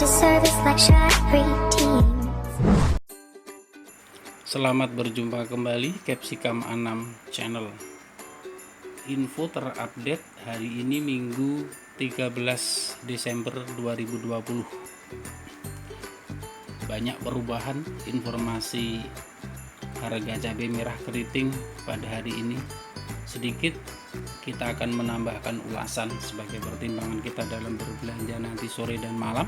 to service like Shari Teens. Selamat berjumpa kembali Capsicum Anam Channel. Info terupdate hari ini Minggu 13 Desember 2020. Banyak perubahan informasi harga cabai merah keriting pada hari ini. Sedikit kita akan menambahkan ulasan sebagai pertimbangan kita dalam berbelanja nanti sore dan malam,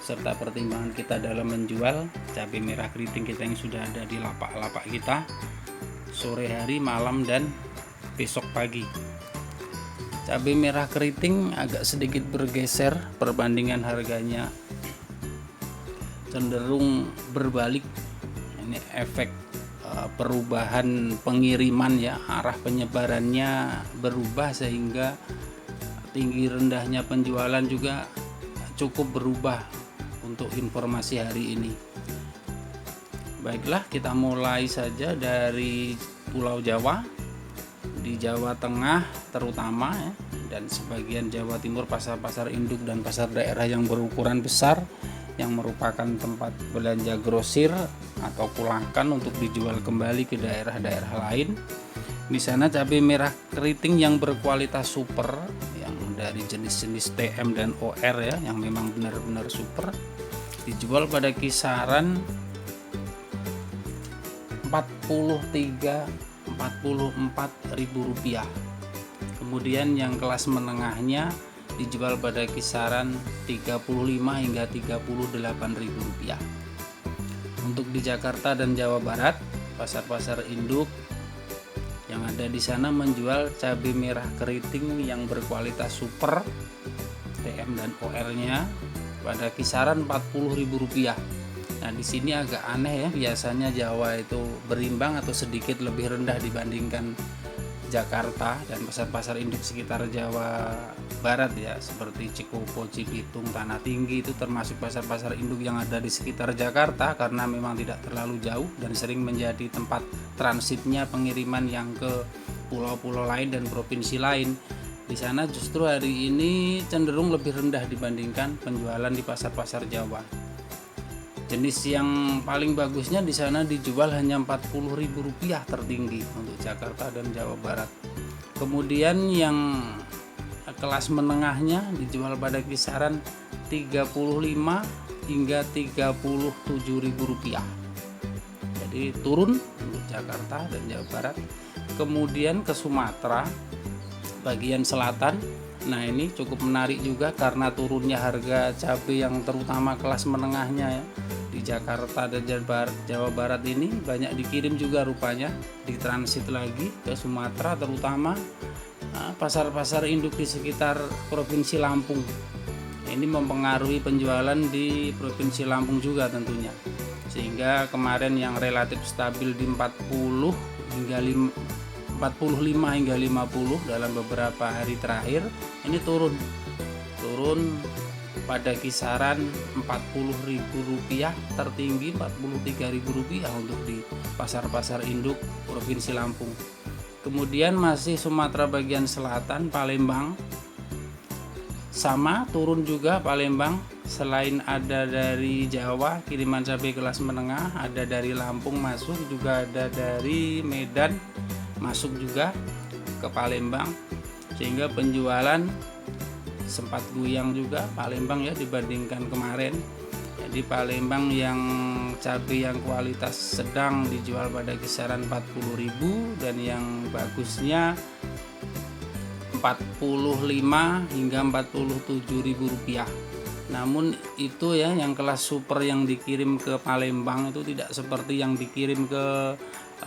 serta pertimbangan kita dalam menjual cabai merah keriting kita yang sudah ada di lapak-lapak kita sore hari, malam, dan besok pagi. Cabai merah keriting agak sedikit bergeser, perbandingan harganya cenderung berbalik. Ini efek perubahan pengiriman ya, arah penyebarannya berubah sehingga tinggi rendahnya penjualan juga cukup berubah untuk informasi hari ini. Baiklah, kita mulai saja dari Pulau Jawa. Di Jawa Tengah terutama ya, dan sebagian Jawa Timur, pasar-pasar induk dan pasar daerah yang berukuran besar yang merupakan tempat belanja grosir atau pulangkan untuk dijual kembali ke daerah-daerah lain. Di sana cabai merah keriting yang berkualitas super, yang dari jenis-jenis TM dan OR ya, yang memang benar-benar super, dijual pada kisaran 43-44 ribu rupiah. Kemudian yang kelas menengahnya dijual pada kisaran 35 hingga 38 ribu rupiah. Untuk di Jakarta dan Jawa Barat, pasar-pasar induk yang ada di sana menjual cabai merah keriting yang berkualitas super TM dan OR-nya pada kisaran 40 ribu rupiah. Nah, di sini agak aneh ya, biasanya Jawa itu berimbang atau sedikit lebih rendah dibandingkan Jakarta dan pasar-pasar induk sekitar Jawa Barat ya, seperti Cikopo, Cibitung, Tanah Tinggi, itu termasuk pasar-pasar induk yang ada di sekitar Jakarta karena memang tidak terlalu jauh dan sering menjadi tempat transitnya pengiriman yang ke pulau-pulau lain dan provinsi lain. Di sana justru hari ini cenderung lebih rendah dibandingkan penjualan di pasar-pasar Jawa. Jenis yang paling bagusnya di sana dijual hanya 40 ribu rupiah tertinggi untuk Jakarta dan Jawa Barat. Kemudian yang kelas menengahnya dijual pada kisaran 35 hingga 37 ribu rupiah. Jadi turun untuk Jakarta dan Jawa Barat. Kemudian ke Sumatera bagian selatan. Nah, ini cukup menarik juga karena turunnya harga cabai yang terutama kelas menengahnya ya. Di Jakarta dan Jawa Barat ini banyak dikirim juga rupanya, ditransit lagi ke Sumatera, terutama pasar-pasar induk di sekitar Provinsi Lampung. Ini mempengaruhi penjualan di Provinsi Lampung juga tentunya, sehingga kemarin yang relatif stabil di 45 hingga 50 dalam beberapa hari terakhir ini turun pada kisaran 40 ribu rupiah, tertinggi 43 ribu rupiah untuk di pasar-pasar induk Provinsi Lampung. Kemudian masih Sumatera bagian selatan, Palembang sama turun juga. Palembang selain ada dari Jawa kiriman cabai kelas menengah, ada dari Lampung masuk, juga ada dari Medan masuk juga ke Palembang, sehingga penjualan sempat goyang juga Palembang ya dibandingkan kemarin. Jadi Palembang yang cabai yang kualitas sedang dijual pada kisaran 40.000 dan yang bagusnya 45 hingga 47.000 rupiah. Namun itu ya, yang kelas super yang dikirim ke Palembang itu tidak seperti yang dikirim ke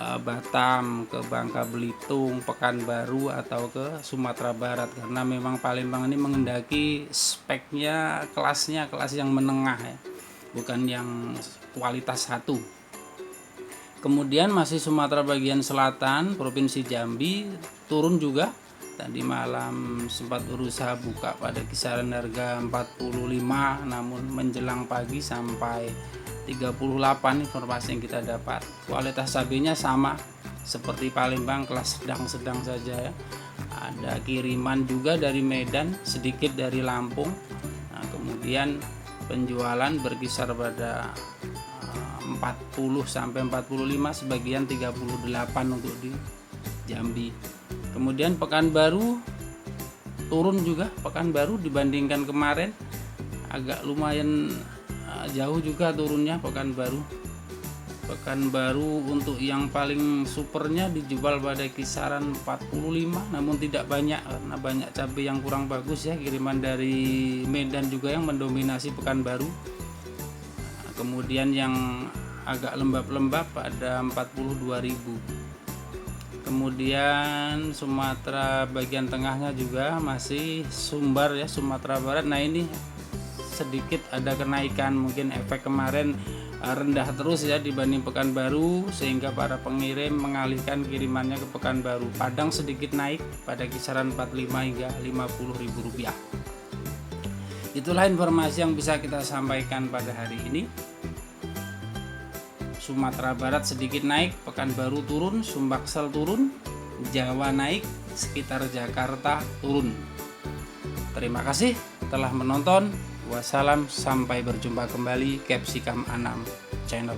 Batam, ke Bangka Belitung, Pekanbaru, atau ke Sumatera Barat, karena memang Palembang ini mengendaki speknya kelas yang menengah ya, bukan yang kualitas satu. Kemudian masih Sumatera bagian selatan, Provinsi Jambi turun juga. Tadi malam sempat berusaha buka pada kisaran harga 45, namun menjelang pagi sampai 38 informasi yang kita dapat. Kualitas cabainya sama seperti Palembang, kelas sedang-sedang saja ya. Ada kiriman juga dari Medan, sedikit dari Lampung. Nah, kemudian penjualan berkisar pada 40 sampai 45, sebagian 38 untuk di Jambi. Kemudian Pekanbaru turun juga, Pekanbaru dibandingkan kemarin agak lumayan jauh juga turunnya Pekanbaru. Pekanbaru untuk yang paling supernya dijual pada kisaran 45, namun tidak banyak karena banyak cabai yang kurang bagus ya, kiriman dari Medan juga yang mendominasi Pekanbaru. Kemudian yang agak lembab-lembab ada 42.000. Kemudian Sumatera bagian tengahnya juga masih Sumbar ya, Sumatera Barat. Nah ini sedikit ada kenaikan, mungkin efek kemarin rendah terus ya dibanding Pekanbaru, sehingga para pengirim mengalihkan kirimannya ke Pekanbaru. Padang sedikit naik pada kisaran 45 hingga 50.000 rupiah. Itulah informasi yang bisa kita sampaikan pada hari ini. Sumatera Barat sedikit naik, Pekanbaru turun, Sumbaksel turun, Jawa naik, sekitar Jakarta turun. Terima kasih telah menonton. Wassalam, sampai berjumpa kembali Capsicum Anam Channel.